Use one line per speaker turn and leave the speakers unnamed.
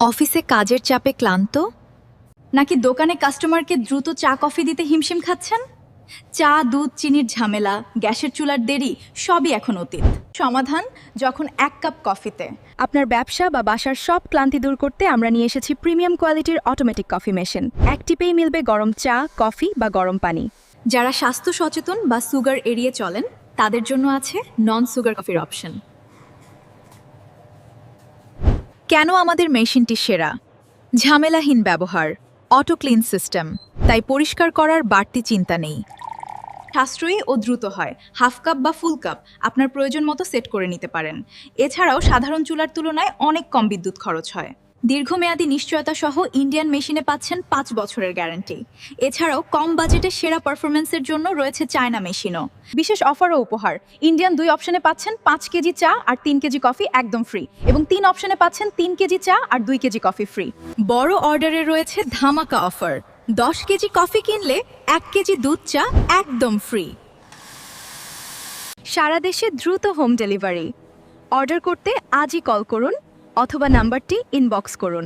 অফিসে কাজের চাপে ক্লান্ত, নাকি দোকানে কাস্টমারকে দ্রুত চা কফি দিতে হিমশিম খাচ্ছেন? চা, দুধ, চিনির ঝামেলা, গ্যাসের চুলার দেরি সবই এখন অতীত। সমাধান যখন এক কাপ কফিতে।
আপনার ব্যবসা বা বাসার সব ক্লান্তি দূর করতে আমরা নিয়ে এসেছি প্রিমিয়াম কোয়ালিটির অটোমেটিক কফি মেশিন। এক টিপেই মিলবে গরম চা, কফি বা গরম পানি।
যারা স্বাস্থ্য সচেতন বা সুগার এড়িয়ে চলেন তাদের জন্য আছে নন সুগার কফির অপশন। কেন আমাদের মেশিনটি সেরা? ঝামেলাহীন ব্যবহার, অটো ক্লিন সিস্টেম, তাই পরিষ্কার করার বাড়তি চিন্তা নেই। সাশ্রয়ী ও দ্রুত হয়, হাফ কাপ বা ফুল কাপ আপনার প্রয়োজন মতো সেট করে নিতে পারেন। এছাড়াও সাধারণ চুলার তুলনায় অনেক কম বিদ্যুৎ খরচ হয়। দীর্ঘমেয়াদী নিশ্চয়তা সহ ইন্ডিয়ান মেশিনে পাচ্ছেন 5 বছরের গ্যারান্টি। এছাড়াও কম বাজেটে সেরা পারফরমেন্সের জন্য রয়েছে চায়না মেশিনও।
বিশেষ অফার ও উপহার, ইন্ডিয়ান 2 অপশনে পাচ্ছেন 5 কেজি চা আর 3 কেজি কফি একদম ফ্রি, এবং 3 অপশনে পাচ্ছেন 3 কেজি চা আর 2 কেজি কফি ফ্রি।
বড় অর্ডারে রয়েছে ধামাকা অফার, 10 কেজি কফি কিনলে 1 কেজি দুধ চা একদম ফ্রি।
সারা দেশে দ্রুত হোম ডেলিভারি। অর্ডার করতে আজই কল করুন অথবা নাম্বারটি ইনবক্স করুন।